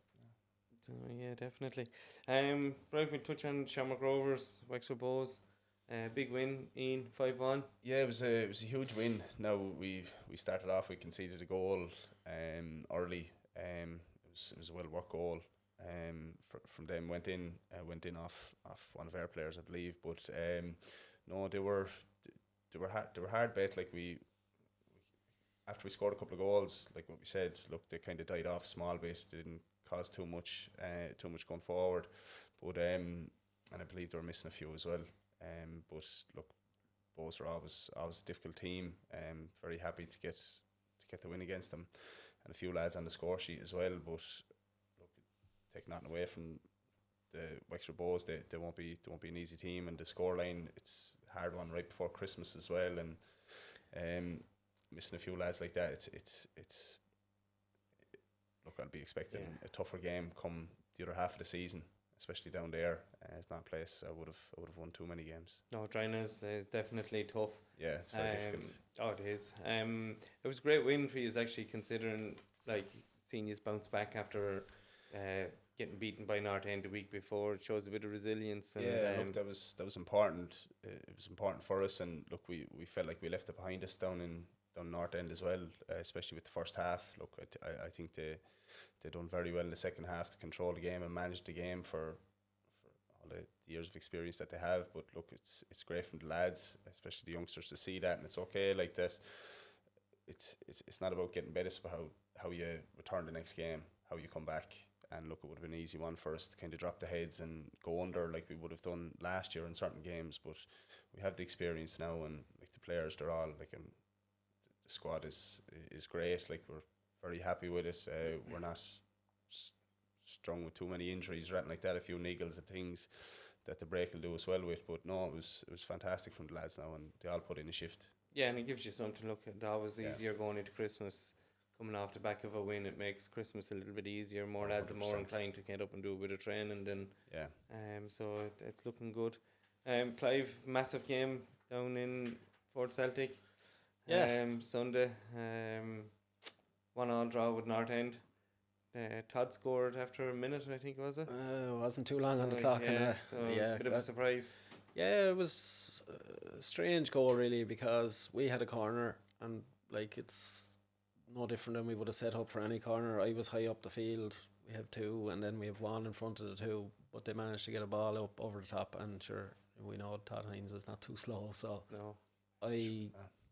yeah, definitely. Right, we touch on Shamrock Rovers, Wexford Bows. Big win, Ian, 5-1. yeah, it was a huge win. Now we started off, we conceded a goal early. It was a well worked goal. From them went in off one of our players, I believe. But no, they were hard bet. Like we after we scored a couple of goals, like what we said, look, they kind of died off a small bit. They didn't cause too much going forward. But and I believe they were missing a few as well. But look, Bows are always a difficult team. Very happy to get the win against them, and a few lads on the score sheet as well. But look, take nothing away from the Wexford Bows. They won't be an easy team, and the scoreline, it's a hard one right before Christmas as well. And missing a few lads like that, it's look, I'll be expecting a tougher game come the other half of the season, especially down there. It's not a place I would have won too many games. No, Dryness is definitely tough. Yeah, it's very difficult. Oh, it is. It was a great win for you, actually, considering like seeing you bounce back after getting beaten by North End the week before. It shows a bit of resilience. And, look, that was important. It was important for us, and look, we felt like we left it behind us down North End as well, especially with the first half. Look, I think they done very well in the second half to control the game and manage the game for all the years of experience that they have. But look, it's great from the lads, especially the youngsters, to see that, and it's okay like that. It's not about getting better, it's about how you return the next game, how you come back. And look, it would have been an easy one for us to kind of drop the heads and go under like we would have done last year in certain games. But we have the experience now, and like the players, they're all like, the squad is great. Like, we're very happy with it. We're not strung with too many injuries or anything like that. A few niggles and things that the break will do as well with. But no, it was fantastic from the lads now, and they all put in a shift. Yeah, and it gives you something to look at. That was easier going into Christmas. Coming off the back of a win, it makes Christmas a little bit easier. More lads are more inclined to get up and do a bit of training. Then so it's looking good. Clive, massive game down in Fort Celtic. Sunday. 1-1 draw with North End. Todd scored after a minute, I think, was it? It wasn't too long on the clock. So it was a bit of a surprise. Yeah, it was a strange goal really, because we had a corner and like it's no different than we would have set up for any corner. I was high up the field. We have two, and then we have one in front of the two, but they managed to get a ball up over the top, and sure, we know Todd Hines is not too slow, so No.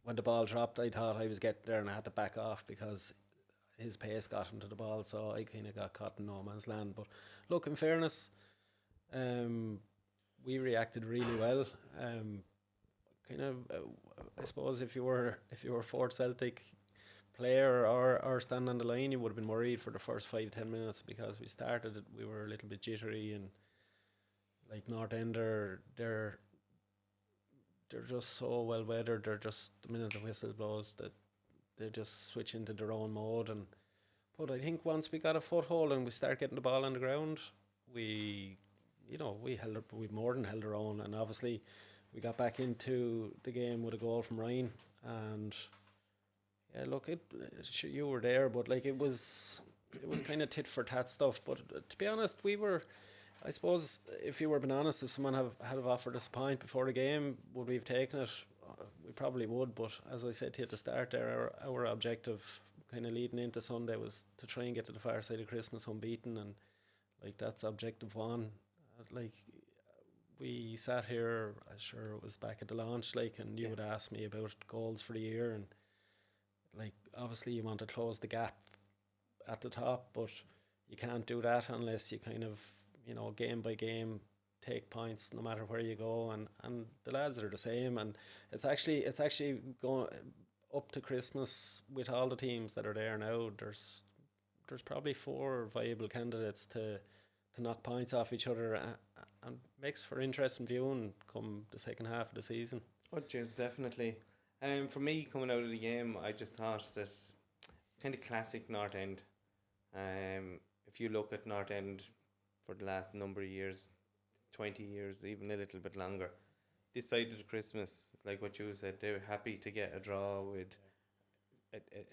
when the ball dropped, I thought I was getting there and I had to back off because his pace got into the ball, so I kind of got caught in no man's land. But look, in fairness, we reacted really well. I suppose if you were Fort Celtic player or stand on the line, you would have been worried for the first 5-10 minutes, because we started it, we were a little bit jittery, and like North End, they're just so well weathered. They're just, the minute the whistle blows, that they just switch into their own mode. But I think once we got a foothold and we start getting the ball on the ground, we more than held our own, and obviously we got back into the game with a goal from Ryan. And yeah, look, you were there, but like it was kind of tit for tat stuff. But to be honest, I suppose if you were being honest, if someone had offered us a point before the game, would we have taken it? We probably would. But as I said to you at the start there, our objective kind of leading into Sunday was to try and get to the far side of Christmas unbeaten, and like that's objective one. Like we sat here, I'm sure it was back at the launch, like, and you would ask me about goals for the year, and like obviously you want to close the gap at the top, but you can't do that unless you kind of, game by game take points no matter where you go, and the lads are the same, and it's actually going up to Christmas with all the teams that are there now. There's probably 4 viable candidates to knock points off each other, and makes for interesting viewing come the second half of the season. Oh, jeez, definitely. For me, coming out of the game, I just thought that it's kind of classic North End. If you look at North End for the last number of years, 20 years, even a little bit longer, this side of the Christmas, it's like what you said, they're happy to get a draw with,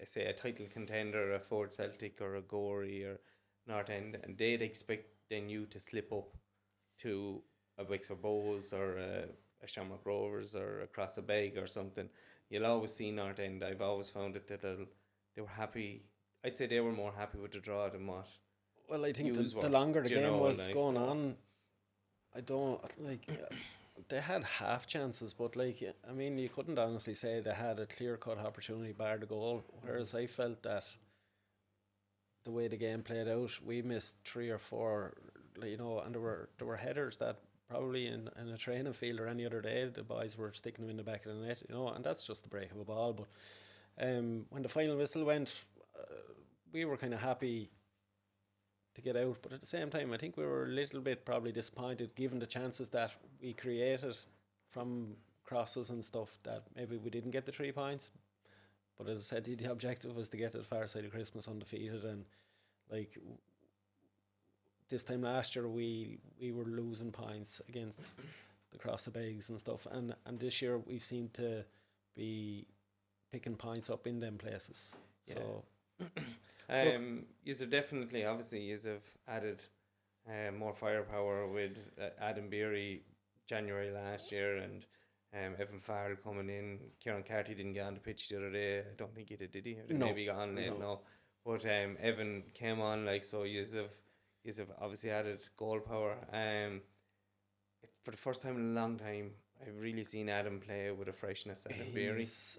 say, a title contender, a Fort Celtic or a Gorey or North End, and they'd expect then you to slip up to a Wexford Bows or a Shamrock Rovers or across a Beg or something. You'll always see North End. I've always found it that they were happy. I'd say they were more happy with the draw than what. Well, I think the longer the game was going on, I don't like. They had half chances, but like, I mean, you couldn't honestly say they had a clear-cut opportunity bar the goal. Whereas I felt that the way the game played out, we missed 3 or 4, and there were headers that probably in a training field or any other day, the boys were sticking them in the back of the net, and that's just the break of a ball. But when the final whistle went, we were kind of happy to get out, but at the same time I think we were a little bit probably disappointed given the chances that we created from crosses and stuff, that maybe we didn't get the 3 points. But as I said, the objective was to get to the far side of Christmas undefeated, and like this time last year we were losing points against the Cross of Begs and stuff, and this year we've seemed to be picking points up in them places. Yeah. So yous are definitely, obviously, yous have added more firepower with Adam Beery January last year, and Evan Farrell coming in. Kieran Carty didn't get on the pitch the other day. I don't think he did he? Or no. Maybe got on it, no. But Evan came on, like, so yous have obviously added goal power. For the first time in a long time, I've really seen Adam play with a freshness. Adam Beery, he's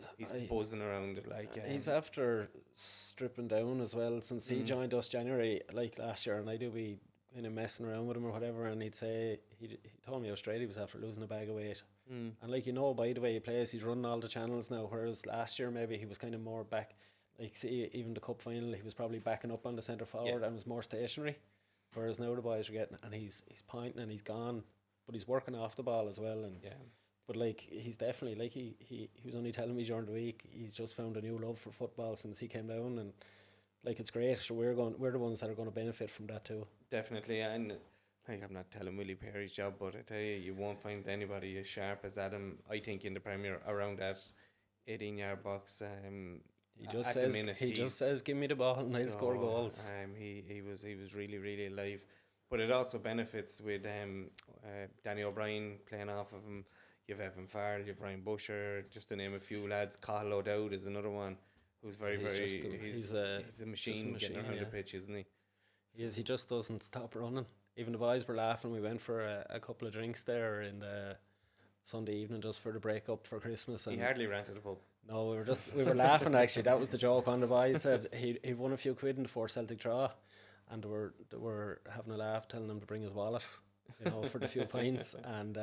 buzzing around it, like. He's after stripping down as well since he joined us January, like last year, and I do be kind of messing around with him or whatever, and he'd say he told me Australia he was after losing a bag of weight, and like, by the way he plays, he's running all the channels now, whereas last year maybe he was kind of more back, like, see, even the cup final he was probably backing up on the centre forward and was more stationary, whereas now the boys are getting, and he's pointing and he's gone, but he's working off the ball as well, and but like, he's definitely, like, he was only telling me during the week he's just found a new love for football since he came down, and like, it's great. So we're the ones that are going to benefit from that too. Definitely. And like, I'm not telling Willie Perry's job, but I tell you, you won't find anybody as sharp as Adam, I think, in the Premier around that 18-yard box. He just at the says minute, he just says, "Give me the ball and I'll score goals." He was really really alive, but it also benefits with Danny O'Brien playing off of him. You've Evan Farrell, you've Ryan Busher, just to name a few lads. Cahill O'Dowd is another one who's he's a machine getting around the pitch, isn't he? He just doesn't stop running. Even the boys were laughing. We went for a couple of drinks there in the Sunday evening just for the break up for Christmas. And he hardly ran to the pub. No, we were laughing actually. That was the joke. On the boys said he won a few quid in the 4 Celtic draw, and they were having a laugh, telling him to bring his wallet, for the few pints. And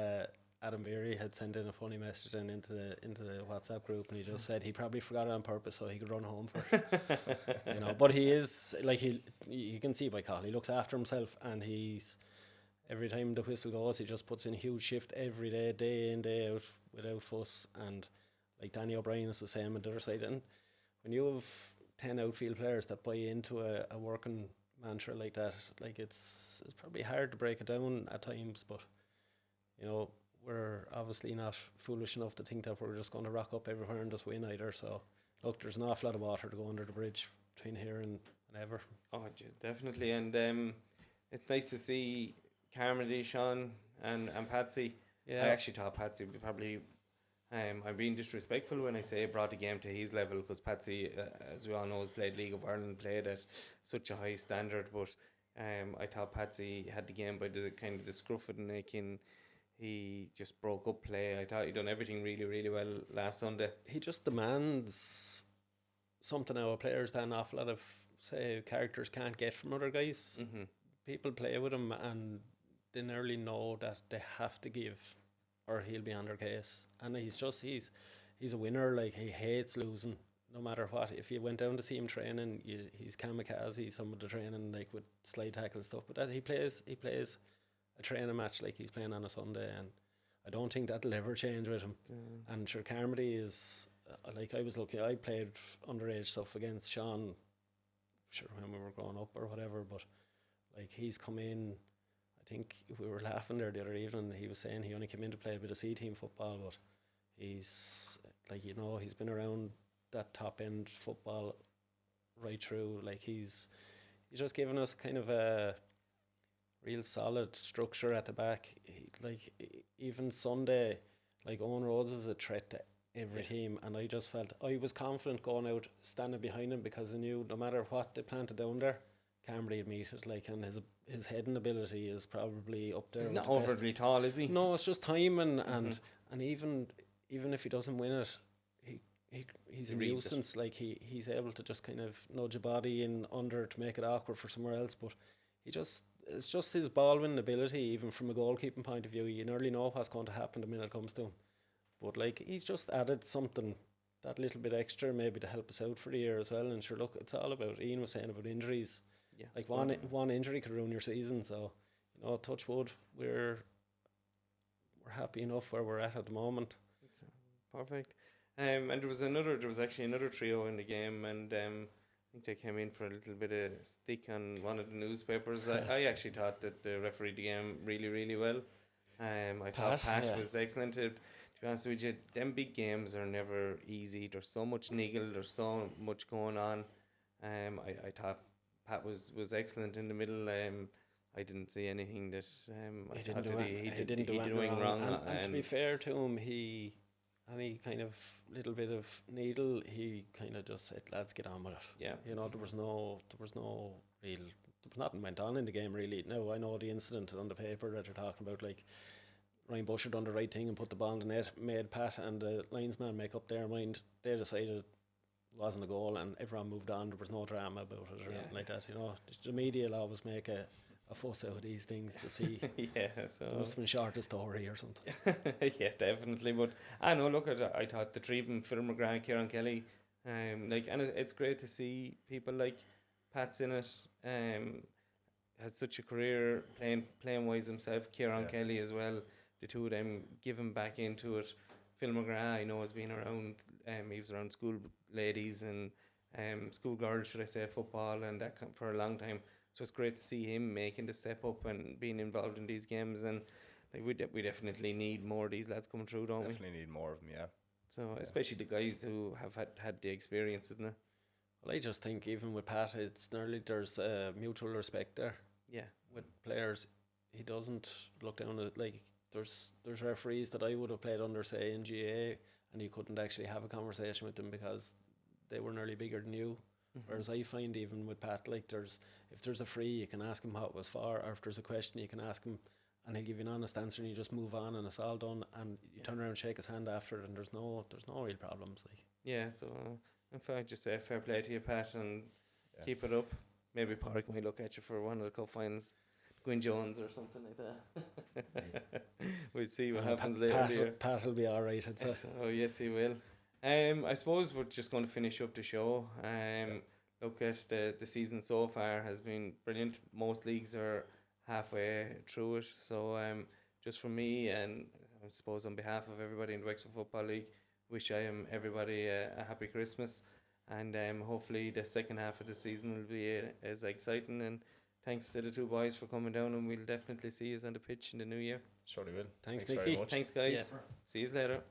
Adam Beery had sent in a funny message into the WhatsApp group, and he just said he probably forgot it on purpose so he could run home for it. But he is like you can see by Cahill, he looks after himself, and he's every time the whistle goes, he just puts in a huge shift every day in, day out, without fuss. And like Danny O'Brien is the same on the other side. And when you have 10 outfield players that buy into a working mantra like that, like it's probably hard to break it down at times, but we're obviously not foolish enough to think that we're just going to rock up everywhere and just win either. So look, there's an awful lot of water to go under the bridge between here and ever. Oh, definitely. And it's nice to see Carmody, Sean and Patsy. Yeah. I actually thought Patsy would probably I'm being disrespectful when I say brought the game to his level, because Patsy, as we all know, has played League of Ireland, played at such a high standard, but I thought Patsy had the game by the kind of the scruff of the neck, and he just broke up play. I thought he'd done everything really, really well last Sunday. He just demands something out of players that an awful lot of, say, characters can't get from other guys. Mm-hmm. People play with him and they nearly know that they have to give or he'll be on their case. And he's a winner. Like, he hates losing no matter what. If you went down to see him training, he's kamikaze some of the training, like with slide tackle stuff, but that he plays a training match like he's playing on a Sunday, and I don't think that'll ever change with him. And sure, Carmody is like, I was lucky, I played underage stuff against Sean when we were growing up or whatever, but like, he's come in, I think we were laughing there the other evening, he was saying he only came in to play a bit of C-team football, but he's like, he's been around that top end football right through. Like, he's just given us kind of a real solid structure at the back. Even Sunday, like, Owen Rhodes is a threat to every team, and I just felt I was confident going out, standing behind him, because I knew no matter what they planted down there, Carmody would meet it. Like, and his heading ability is probably up there. He's with not the best. overly tall, is he? No, it's just timing, and even if he doesn't win it, he's a nuisance. Like, he's able to just kind of nudge a body in under to make it awkward for somewhere else, but it's just his ball winning ability. Even from a goalkeeping point of view, you nearly know what's going to happen the minute it comes to him. But like, he's just added something, that little bit extra, maybe to help us out for the year as well. And sure, look, it's all about, Ian was saying about injuries. Yeah, like, one injury could ruin your season. So, touch wood, we're happy enough where we're at the moment. It's perfect. And there was actually another trio in the game, and I think they came in for a little bit of stick on one of the newspapers. I actually thought that they refereed the game really, really well. I thought Pat was excellent. To be honest with you, them big games are never easy. There's so much niggle. There's so much going on. I thought Pat was excellent in the middle. I didn't see anything that he didn't do anything wrong. And to be fair to him, any kind of little bit of needle, he kind of just said, "Lads, get on with it." Yeah, there was nothing went on in the game really. Now, I know the incident on the paper that they're talking about, like, Ryan Busher done the right thing and put the ball in the net, made Pat and the linesman make up their mind. They decided it wasn't a goal, and everyone moved on. There was no drama about it or anything like that. The media will always make a fuss out of these things to see. So it must have been short a story or something. Yeah, definitely. But I know, look, I thought the three of them, Phil McGrath and Kieran Kelly, and it's great to see people like Pat's in it. Had such a career playing wise himself. Kieran Kelly as well. The two of them giving back into it. Phil McGrath, I know, has been around. He was around school ladies and school girls, should I say, football and that for a long time. So it's great to see him making the step up and being involved in these games. And like, we definitely need more of these lads coming through, don't we? Definitely need more of them, yeah. So especially the guys who have had the experience, isn't it? Well, I just think even with Pat, it's nearly there's mutual respect there Yeah. with players. He doesn't look down at, like, there's referees that I would have played under, say, in GA, and you couldn't actually have a conversation with them because they were nearly bigger than you. Whereas I find even with Pat, like, if there's a free, you can ask him what it was for, or if there's a question, you can ask him, and he'll give you an honest answer, and you just move on, and it's all done, and you turn around and shake his hand after it, and there's no real problems. Like, Yeah, so in fact, just say fair play to you, Pat, and keep it up. Maybe Park might look at you for one of the cup finals, Gwyn Jones or something like that. We'll see what happens later in the year. Pat will be all right. I'd say. Oh yes, he will. I suppose we're just going to finish up the show. Look at the season so far has been brilliant. Most leagues are halfway through it. So just from me, and I suppose on behalf of everybody in the Wexford Football League, wish everybody a happy Christmas, and hopefully the second half of the season will be as exciting. And thanks to the two boys for coming down, and we'll definitely see you on the pitch in the new year. Surely will. Thanks very Nicky. much. Thanks, guys. See you later.